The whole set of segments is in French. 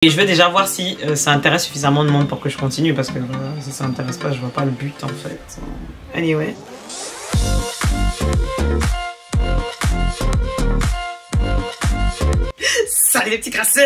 Et je veux déjà voir si ça intéresse suffisamment de monde pour que je continue, parce que si ça intéresse pas, je vois pas le but en fait. Anyway. Salut les petits crasseux,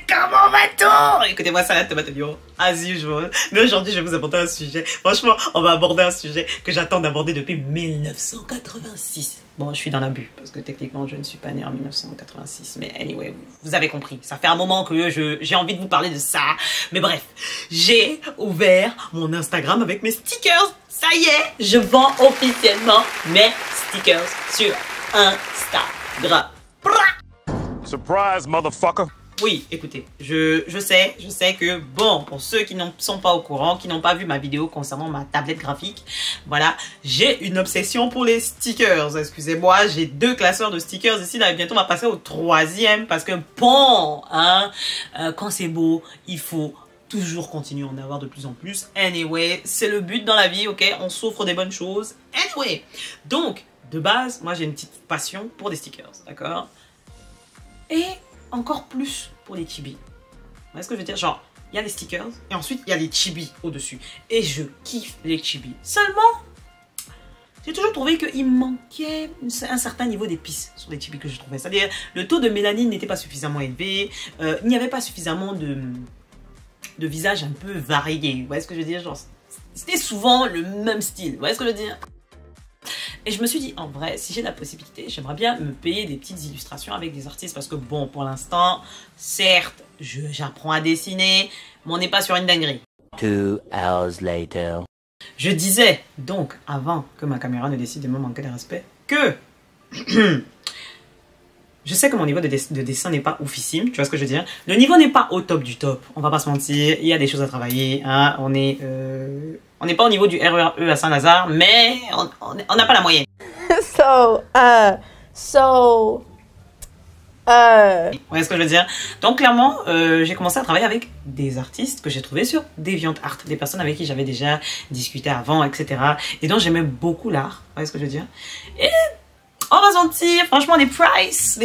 comment va-t-on? Écoutez-moi, salade tomate oignon, as usual. Mais aujourd'hui, je vais vous aborder un sujet. Franchement, on va aborder un sujet que j'attends d'aborder depuis 1986. Bon, je suis dans l'abus, parce que techniquement, je ne suis pas née en 1986. Mais anyway, vous avez compris. Ça fait un moment que j'ai envie de vous parler de ça. Mais bref, j'ai ouvert mon Instagram avec mes stickers. Ça y est, je vends officiellement mes stickers sur Instagram. Surprise, motherfucker! Oui, écoutez, je sais que, bon, pour ceux qui ne sont pas au courant, qui n'ont pas vu ma vidéo concernant ma tablette graphique, voilà, j'ai une obsession pour les stickers. Excusez-moi, j'ai 2 classeurs de stickers ici, là, et bientôt on va passer au 3e, parce que, bon, hein, quand c'est beau, il faut toujours continuer à en avoir de plus en plus. Anyway, c'est le but dans la vie, ok? On souffre des bonnes choses. Anyway, donc, de base, moi, j'ai une petite passion pour des stickers, d'accord? Et encore plus pour les chibis. Vous voyez ce que je veux dire? Genre, il y a les stickers et ensuite il y a les chibis au-dessus. Et je kiffe les chibis. Seulement, j'ai toujours trouvé qu'il manquait un certain niveau d'épices sur les chibis que je trouvais. C'est-à-dire, le taux de mélanine n'était pas suffisamment élevé. Il n'y avait pas suffisamment de visages un peu variés. Vous voyez ce que je veux dire? Genre, c'était souvent le même style. Vous voyez ce que je veux dire? Et je me suis dit, en vrai, si j'ai la possibilité, j'aimerais bien me payer des petites illustrations avec des artistes. Parce que bon, pour l'instant, certes, j'apprends à dessiner, mais on n'est pas sur une dinguerie. 2 hours later. Je disais, donc, avant que ma caméra ne décide de me manquer de respect, que je sais que mon niveau de dessin n'est pas oufissime, tu vois ce que je veux dire? Le niveau n'est pas au top du top, on va pas se mentir, il y a des choses à travailler, hein, on n'est pas au niveau du RERE à Saint-Lazare, mais on n'a pas la moyenne. Vous voyez ce que je veux dire? Donc clairement, j'ai commencé à travailler avec des artistes que j'ai trouvés sur DeviantArt, des personnes avec qui j'avais déjà discuté avant, etc. Et donc j'aimais beaucoup l'art, vous voyez ce que je veux dire? Et on va se mentir, franchement les prices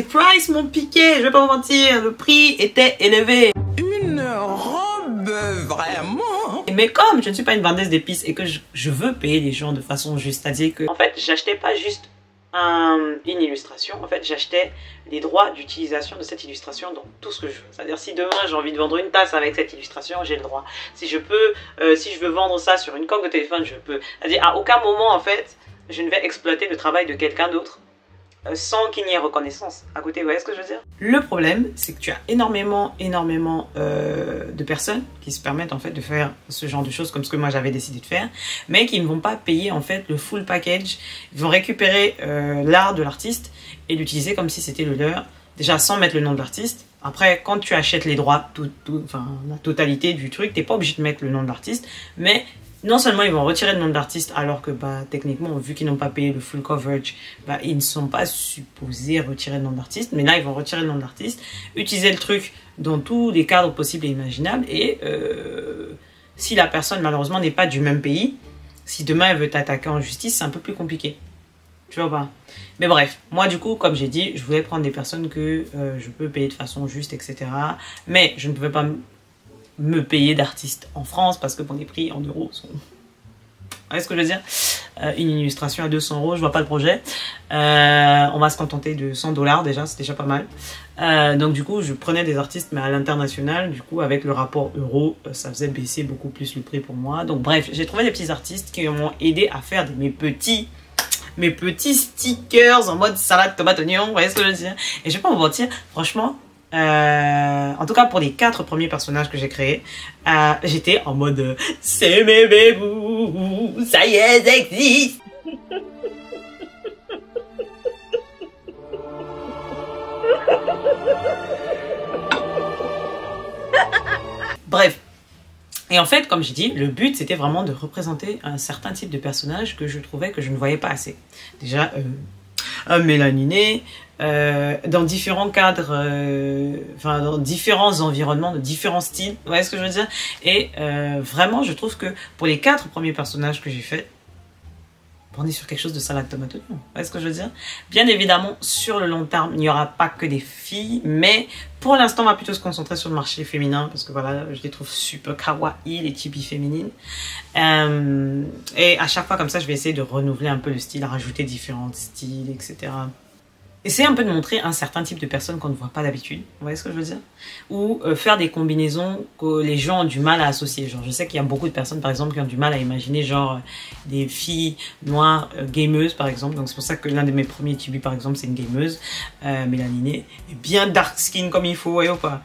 m'ont piqué, je vais pas vous mentir, le prix était élevé. Une robe, vraiment? Mais comme je ne suis pas une vendeuse d'épices et que je veux payer les gens de façon juste, c'est-à-dire que en fait j'achetais pas juste une illustration, en fait j'achetais les droits d'utilisation de cette illustration dans tout ce que je veux. C'est-à-dire si demain j'ai envie de vendre une tasse avec cette illustration, j'ai le droit. Si je veux vendre ça sur une coque de téléphone, je peux. C'est-à-dire à aucun moment en fait je ne vais exploiter le travail de quelqu'un d'autre sans qu'il n'y ait reconnaissance à côté, vous voyez ce que je veux dire? Le problème, c'est que tu as énormément de personnes qui se permettent en fait de faire ce genre de choses comme ce que moi j'avais décidé de faire, mais qui ne vont pas payer en fait le full package. Ils vont récupérer l'art de l'artiste et l'utiliser comme si c'était le leur, déjà sans mettre le nom de l'artiste. Après, quand tu achètes les droits, enfin la totalité du truc, t'es pas obligé de mettre le nom de l'artiste, mais non seulement ils vont retirer le nom de l'artiste alors que bah, techniquement, vu qu'ils n'ont pas payé le full coverage, bah, ils ne sont pas supposés retirer le nom de l'artiste. Mais là, ils vont retirer le nom de l'artiste, utiliser le truc dans tous les cadres possibles et imaginables. Et si la personne, malheureusement, n'est pas du même pays, si demain elle veut t'attaquer en justice, c'est un peu plus compliqué. Tu vois pas? Mais bref, moi du coup, comme j'ai dit, je voulais prendre des personnes que je peux payer de façon juste, etc. Mais je ne pouvais pas me payer d'artistes en France parce que bon, les prix en euros sont... Vous voyez ce que je veux dire? Une illustration à 200 €, je vois pas le projet. On va se contenter de 100 $ déjà, c'est déjà pas mal. Donc du coup, je prenais des artistes mais à l'international. Du coup, avec le rapport euro, ça faisait baisser beaucoup plus le prix pour moi. Donc bref, j'ai trouvé des petits artistes qui m'ont aidé à faire mes petits stickers en mode salade, tomate, oignon. Vous voyez ce que je veux dire? Et je vais pas vous mentir, franchement... en tout cas pour les 4 premiers personnages que j'ai créés, j'étais en mode c'est bébé-vous, ça y est, ça existe. Bref, et en fait comme j'ai dit, le but c'était vraiment de représenter un certain type de personnage que je trouvais que je ne voyais pas assez. Déjà un mélaniné, dans différents cadres, enfin dans différents environnements, de différents styles, vous voyez ce que je veux dire? Et vraiment je trouve que pour les 4 premiers personnages que j'ai faits, on est sur quelque chose de salade tomate oignon. Vous voyez ce que je veux dire? Bien évidemment, sur le long terme, il n'y aura pas que des filles, mais pour l'instant, on va plutôt se concentrer sur le marché féminin, parce que voilà, je les trouve super kawaii, les chibis féminines. Et à chaque fois comme ça, je vais essayer de renouveler un peu le style, rajouter différents styles, etc. Essayer un peu de montrer un certain type de personnes qu'on ne voit pas d'habitude, vous voyez ce que je veux dire? Ou faire des combinaisons que les gens ont du mal à associer. Genre, je sais qu'il y a beaucoup de personnes, par exemple, qui ont du mal à imaginer genre des filles noires gameuses, par exemple. Donc c'est pour ça que l'un de mes premiers chibis, par exemple, c'est une gameuse mélaninée, et bien dark skin comme il faut, voyez ou pas?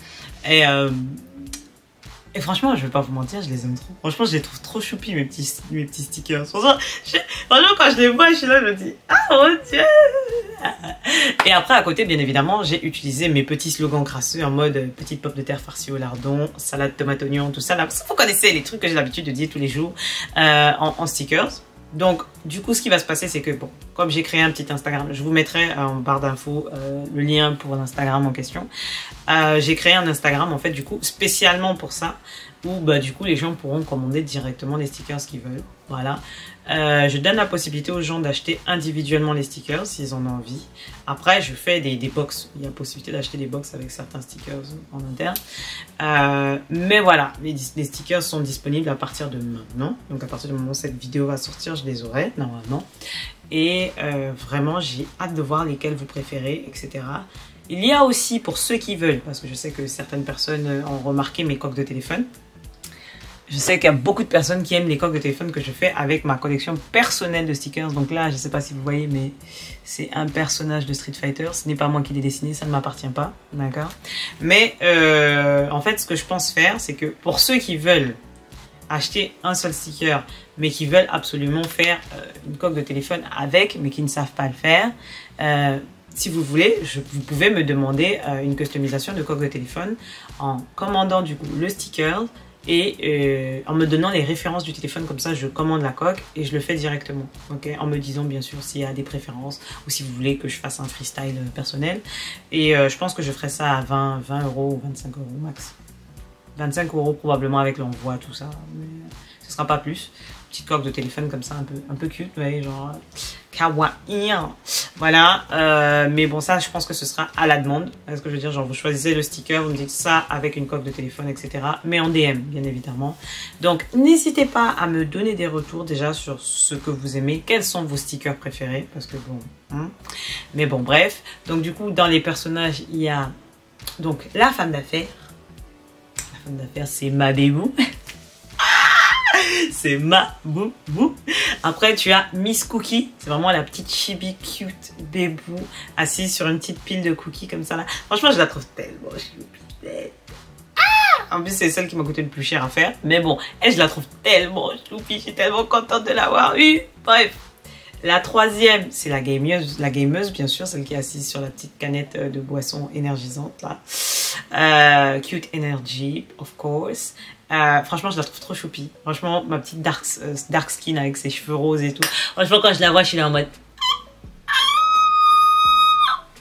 Et franchement, je vais pas vous mentir, je les aime trop. Franchement, je les trouve trop choupis, mes petits stickers. Franchement, quand je les vois, je suis là, je me dis, ah mon Dieu! Et après, à côté, bien évidemment, j'ai utilisé mes petits slogans crasseux en mode petite pomme de terre farcie au lardon, salade tomate oignon, tout ça. Là, vous connaissez les trucs que j'ai l'habitude de dire tous les jours en stickers. Donc, du coup, ce qui va se passer, c'est que, bon, comme j'ai créé un petit Instagram, je vous mettrai en barre d'infos le lien pour l'Instagram en question. J'ai créé un Instagram, en fait, du coup, spécialement pour ça, où, bah, du coup, les gens pourront commander directement les stickers qu'ils veulent. Voilà. Je donne la possibilité aux gens d'acheter individuellement les stickers s'ils en ont envie. Après, je fais des box. Il y a possibilité d'acheter des box avec certains stickers en interne. Mais voilà, les stickers sont disponibles à partir de maintenant. Donc à partir du moment où cette vidéo va sortir, je les aurai normalement. Et vraiment, j'ai hâte de voir lesquels vous préférez, etc. Il y a aussi pour ceux qui veulent, parce que je sais que certaines personnes ont remarqué mes coques de téléphone. Je sais qu'il y a beaucoup de personnes qui aiment les coques de téléphone que je fais avec ma collection personnelle de stickers. Donc là, je ne sais pas si vous voyez, mais c'est un personnage de Street Fighter. Ce n'est pas moi qui l'ai dessiné, ça ne m'appartient pas. D'accord? Mais en fait, ce que je pense faire, c'est que pour ceux qui veulent acheter un seul sticker, mais qui veulent absolument faire une coque de téléphone avec, mais qui ne savent pas le faire, si vous voulez, vous pouvez me demander une customisation de coque de téléphone en commandant du coup le sticker, et en me donnant les références du téléphone, comme ça je commande la coque et je le fais directement, ok, en me disant bien sûr s'il y a des préférences ou si vous voulez que je fasse un freestyle personnel. Et je pense que je ferai ça à 20 euros ou 25 euros max. 25 euros probablement avec l'envoi, tout ça, mais ce sera pas plus. Petite coque de téléphone comme ça, un peu cute, vous voyez, genre kawaii. Voilà, mais bon, ça, je pense que ce sera à la demande. Est-ce que je veux dire, genre, vous choisissez le sticker, vous me dites ça avec une coque de téléphone, etc. Mais en DM, bien évidemment. Donc, n'hésitez pas à me donner des retours déjà sur ce que vous aimez. Quels sont vos stickers préférés? Parce que bon, mais bon, bref. Donc, du coup, dans les personnages, il y a donc la femme d'affaires. La femme d'affaires, c'est ma bébou. C'est ma boubou. Après, tu as Miss Cookie. C'est vraiment la petite chibi cute bébou assise sur une petite pile de cookies comme ça là. Franchement, je la trouve tellement choupie. En plus, c'est celle qui m'a coûté le plus cher à faire. Mais bon, elle, je la trouve tellement choupie. Je suis tellement contente de l'avoir eue. Bref. La troisième, c'est la gameuse, bien sûr, celle qui est assise sur la petite canette de boisson énergisante là. Cute Energy, of course. Franchement, je la trouve trop choupie. Franchement, ma petite dark skin avec ses cheveux roses et tout. Franchement, quand je la vois, je suis là en mode...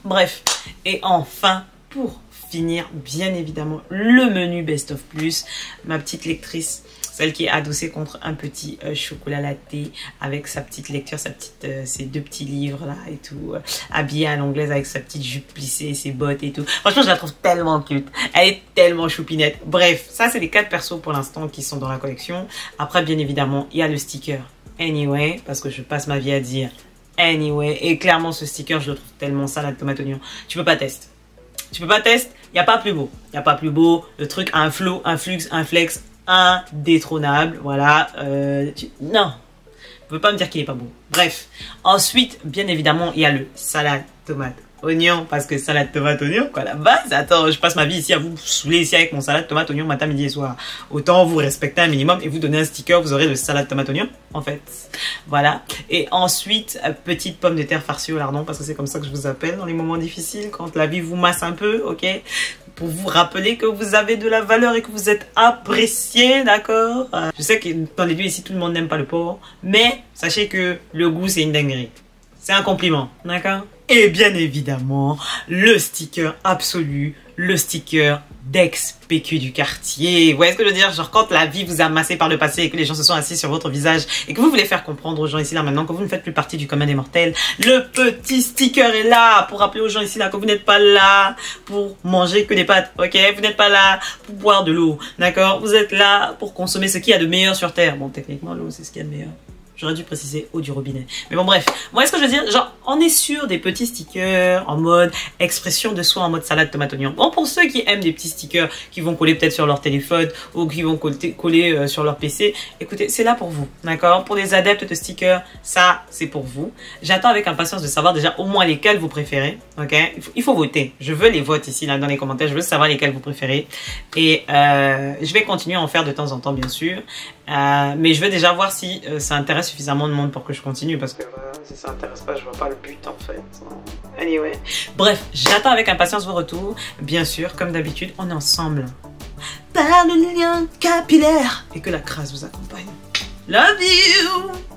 Bref. Et enfin, pour finir, bien évidemment, le menu Best of Plus. Ma petite lectrice, celle qui est adossée contre un petit chocolat latte avec sa petite lecture, ses deux petits livres là et tout, habillée à l'anglaise avec sa petite jupe plissée, ses bottes et tout. Franchement, je la trouve tellement cute. Elle est tellement choupinette. Bref, ça c'est les 4 persos pour l'instant qui sont dans la collection. Après, bien évidemment, il y a le sticker Anyway, parce que je passe ma vie à dire Anyway. Et clairement, ce sticker, je le trouve tellement salade tomate oignon. Tu peux pas tester. Tu peux pas tester. Il n'y a pas plus beau. Il n'y a pas plus beau. Le truc a un flow, un flux, un flex indétrônable, voilà. Non, vous pouvez pas me dire qu'il est pas beau. Bref, ensuite, bien évidemment, il y a le salade tomate oignon, parce que salade tomate oignon, quoi, la base. Attends, je passe ma vie ici à vous saouler ici avec mon salade tomate oignon matin, midi et soir. Autant vous respecter un minimum et vous donner un sticker, vous aurez le salade tomate oignon, en fait. Voilà. Et ensuite, petite pomme de terre farcie au lardon, parce que c'est comme ça que je vous appelle dans les moments difficiles, quand la vie vous masse un peu, ok, pour vous rappeler que vous avez de la valeur et que vous êtes apprécié, d'accord? Je sais que dans les lieux ici, tout le monde n'aime pas le porc, mais sachez que le goût, c'est une dinguerie. C'est un compliment, d'accord? Et bien évidemment, le sticker absolu, le sticker d'ex-PQ du quartier. Vous voyez ce que je veux dire? Genre quand la vie vous a massé par le passé et que les gens se sont assis sur votre visage et que vous voulez faire comprendre aux gens ici là maintenant que vous ne faites plus partie du commun des mortels, le petit sticker est là pour rappeler aux gens ici là que vous n'êtes pas là pour manger que des pâtes, ok? Vous n'êtes pas là pour boire de l'eau, d'accord? Vous êtes là pour consommer ce qu'il y a de meilleur sur Terre. Bon, techniquement, l'eau, c'est ce qu'il y a de meilleur. J'aurais dû préciser eau du robinet. Mais bon, bref. Moi, est-ce que je veux dire, genre, on est sur des petits stickers en mode expression de soi, en mode salade tomate oignon. Bon, pour ceux qui aiment des petits stickers qui vont coller peut-être sur leur téléphone ou qui vont coller sur leur PC, écoutez, c'est là pour vous, d'accord? Pour les adeptes de stickers, ça, c'est pour vous. J'attends avec impatience de savoir déjà au moins lesquels vous préférez, ok? Il faut voter. Je veux les votes ici, là, dans les commentaires. Je veux savoir lesquels vous préférez. Et je vais continuer à en faire de temps en temps, bien sûr. Mais je veux déjà voir si ça intéresse suffisamment de monde pour que je continue, parce que si ça intéresse pas, je vois pas le but en fait. Anyway, bref, j'attends avec impatience vos retours. Bien sûr, comme d'habitude, on est ensemble par le lien capillaire et que la crasse vous accompagne. Love you.